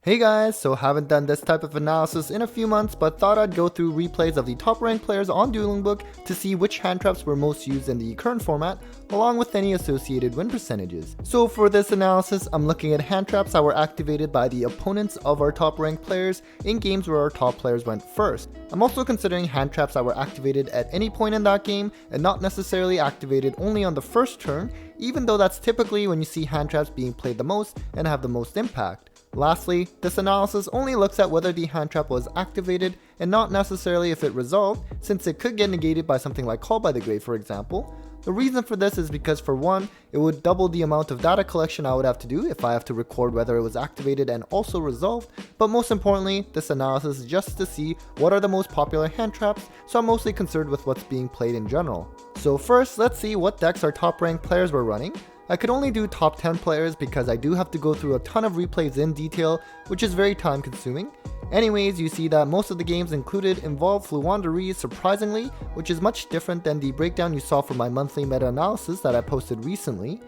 Hey guys, so haven't done this type of analysis in a few months, but thought I'd go through replays of the top ranked players on Dueling Book to see which hand traps were most used in the current format, along with any associated win percentages. So for this analysis, I'm looking at hand traps that were activated by the opponents of our top ranked players in games where our top players went first. I'm also considering hand traps that were activated at any point in that game and not necessarily activated only on the first turn, even though that's typically when you see hand traps being played the most and have the most impact. Lastly, this analysis only looks at whether the hand trap was activated and not necessarily if it resolved, since it could get negated by something like Call by the Grave, for example. The reason for this is because, for one, it would double the amount of data collection I would have to do if I have to record whether it was activated and also resolved, but most importantly, this analysis is just to see what are the most popular hand traps, so I'm mostly concerned with what's being played in general. So first, let's see what decks our top ranked players were running. I could only do top 10 players because I do have to go through a ton of replays in detail, which is very time consuming. Anyways, you see that most of the games included involve Fluwandereeze surprisingly, which is much different than the breakdown you saw from my monthly meta-analysis that I posted recently.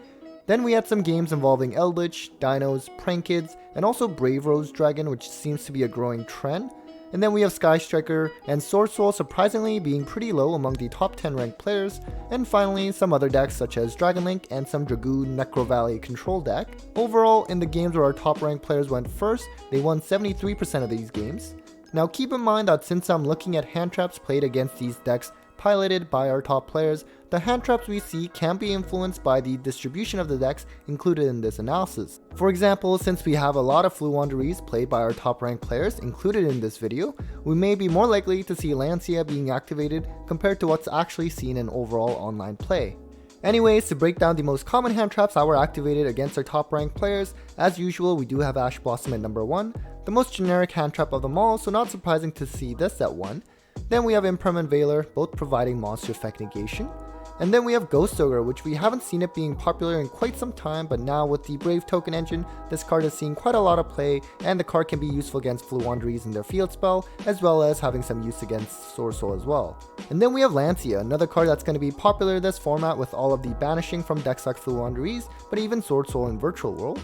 Then we had some games involving Eldritch, Dinos, Prank Kids, and also Brave Rose Dragon, which seems to be a growing trend. And then we have Sky Striker and Sword Soul surprisingly being pretty low among the top 10 ranked players, and finally some other decks such as Dragon Link and some Dragoon Necro Valley control deck. Overall, in the games where our top ranked players went first, they won 73% of these games. Now keep in mind that since I'm looking at hand traps played against these decks piloted by our top players, the hand traps we see can be influenced by the distribution of the decks included in this analysis. For example, since we have a lot of Fluwandereeze played by our top ranked players included in this video, we may be more likely to see Lancea being activated compared to what's actually seen in overall online play. Anyways, to break down the most common hand traps that were activated against our top ranked players, as usual we do have Ash Blossom at number 1, the most generic hand trap of them all, so not surprising to see this at 1. Then we have Impermanent Veiler, both providing monster effect negation. And then we have Ghost Ogre, which we haven't seen it being popular in quite some time, but now with the Brave token engine, this card is seeing quite a lot of play, and the card can be useful against Fluwandereeze in their field spell, as well as having some use against Sword Soul as well. And then we have Lancea, another card that's going to be popular in this format with all of the banishing from decks like Fluwandereeze, but even Sword Soul in Virtual World.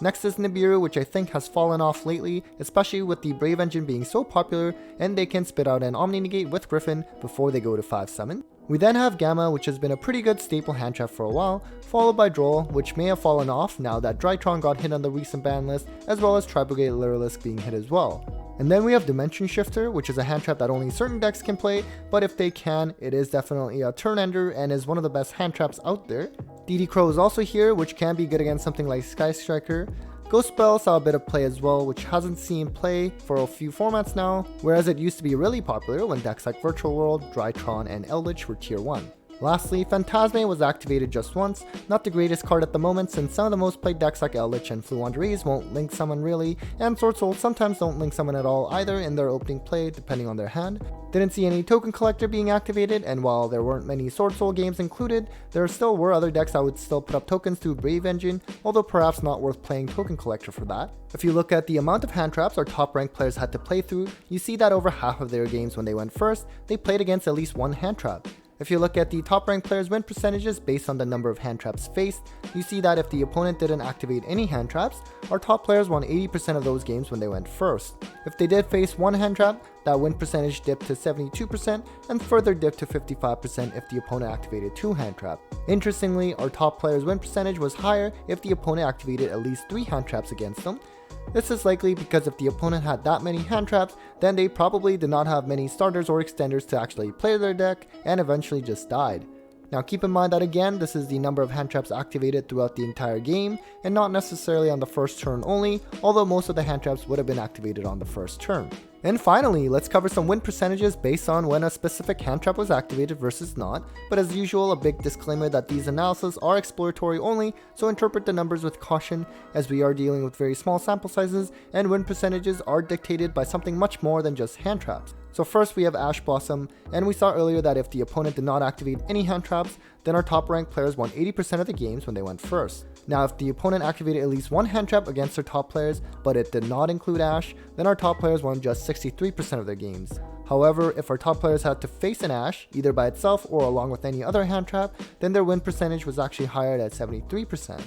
Next is Nibiru, which I think has fallen off lately, especially with the Brave engine being so popular, and they can spit out an Omni Negate with Griffin before they go to 5-summon. We then have Gamma, which has been a pretty good staple hand trap for a while, followed by Droll, which may have fallen off now that Drytron got hit on the recent ban list, as well as Tribrigade Lyrilisk being hit as well. And then we have Dimension Shifter, which is a hand trap that only certain decks can play, but if they can, it is definitely a turn ender and is one of the best hand traps out there. DD Crow is also here, which can be good against something like Sky Striker. Ghost Spell saw a bit of play as well, which hasn't seen play for a few formats now, whereas it used to be really popular when decks like Virtual World, Drytron, and Eldritch were tier 1. Lastly, Phantasme was activated just once, not the greatest card at the moment since some of the most played decks like Eldritch and Fluwandereeze won't link summon really, and Sword Soul sometimes don't link summon at all either in their opening play depending on their hand. Didn't see any Token Collector being activated, and while there weren't many Sword Soul games included, there still were other decks that would still put up tokens through Brave Engine, although perhaps not worth playing Token Collector for that. If you look at the amount of hand traps our top ranked players had to play through, you see that over half of their games when they went first, they played against at least one hand trap. If you look at the top ranked players' win percentages based on the number of hand traps faced, you see that if the opponent didn't activate any hand traps, our top players won 80% of those games when they went first. If they did face one hand trap, that win percentage dipped to 72% and further dipped to 55% if the opponent activated 2 hand traps. Interestingly, our top players' win percentage was higher if the opponent activated at least 3 hand traps against them. This is likely because if the opponent had that many hand traps, then they probably did not have many starters or extenders to actually play their deck and eventually just died. Now keep in mind that again, this is the number of hand traps activated throughout the entire game and not necessarily on the first turn only, although most of the hand traps would have been activated on the first turn. And finally, let's cover some win percentages based on when a specific hand trap was activated versus not, but as usual a big disclaimer that these analyses are exploratory only, so interpret the numbers with caution as we are dealing with very small sample sizes and win percentages are dictated by something much more than just hand traps. So first we have Ash Blossom, and we saw earlier that if the opponent did not activate any hand traps, then our top ranked players won 80% of the games when they went first. Now if the opponent activated at least one hand trap against their top players, but it did not include Ash, then our top players won just 63% of their games. However, if our top players had to face an Ash, either by itself or along with any other hand trap, then their win percentage was actually higher at 73%.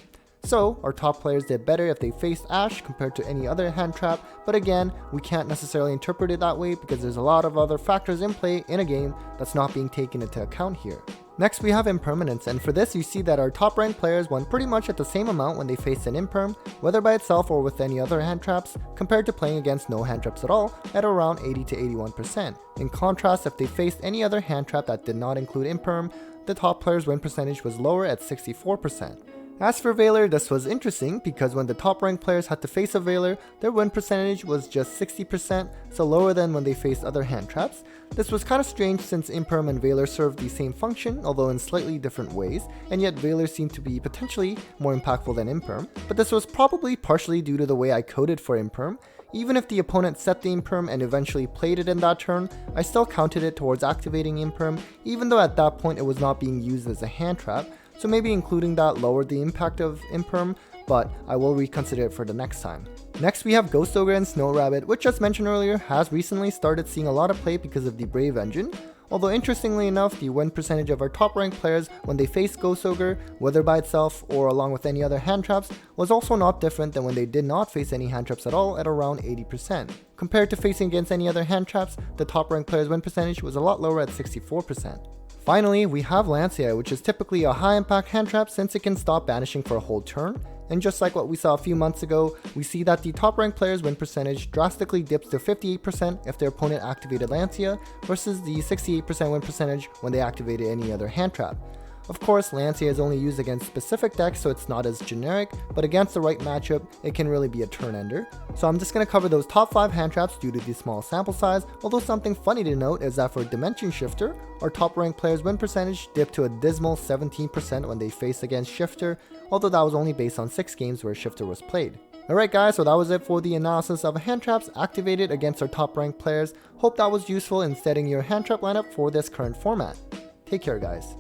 So our top players did better if they faced Ash compared to any other hand trap, but again, we can't necessarily interpret it that way because there's a lot of other factors in play in a game that's not being taken into account here. Next we have Impermanence, and for this you see that our top ranked players won pretty much at the same amount when they faced an Imperm, whether by itself or with any other hand traps, compared to playing against no hand traps at all at around 80 to 81%. In contrast, if they faced any other hand trap that did not include Imperm, the top player's win percentage was lower at 64%. As for Veiler, this was interesting because when the top ranked players had to face a Veiler, their win percentage was just 60%, so lower than when they faced other hand traps. This was kind of strange since Imperm and Veiler served the same function, although in slightly different ways, and yet Veiler seemed to be potentially more impactful than Imperm, but this was probably partially due to the way I coded for Imperm. Even if the opponent set the Imperm and eventually played it in that turn, I still counted it towards activating Imperm, even though at that point it was not being used as a hand trap. So maybe including that lowered the impact of Imperm, but I will reconsider it for the next time. Next we have Ghost Ogre and Snow Rabbit, which as mentioned earlier has recently started seeing a lot of play because of the Brave engine. Although interestingly enough, the win percentage of our top ranked players when they faced Ghost Ogre, whether by itself or along with any other hand traps, was also not different than when they did not face any hand traps at all at around 80%. Compared to facing against any other hand traps, the top ranked players win percentage was a lot lower at 64%. Finally, we have Lancea, which is typically a high impact hand trap since it can stop banishing for a whole turn. And just like what we saw a few months ago, we see that the top ranked players win percentage drastically dips to 58% if their opponent activated Lancea versus the 68% win percentage when they activated any other hand trap. Of course, Lancea is only used against specific decks, so it's not as generic, but against the right matchup, it can really be a turn ender. So I'm just going to cover those top 5 hand traps due to the small sample size, although something funny to note is that for Dimension Shifter, our top ranked players win percentage dipped to a dismal 17% when they faced against Shifter, although that was only based on 6 games where Shifter was played. Alright guys, so that was it for the analysis of hand traps activated against our top ranked players. Hope that was useful in setting your hand trap lineup for this current format. Take care guys.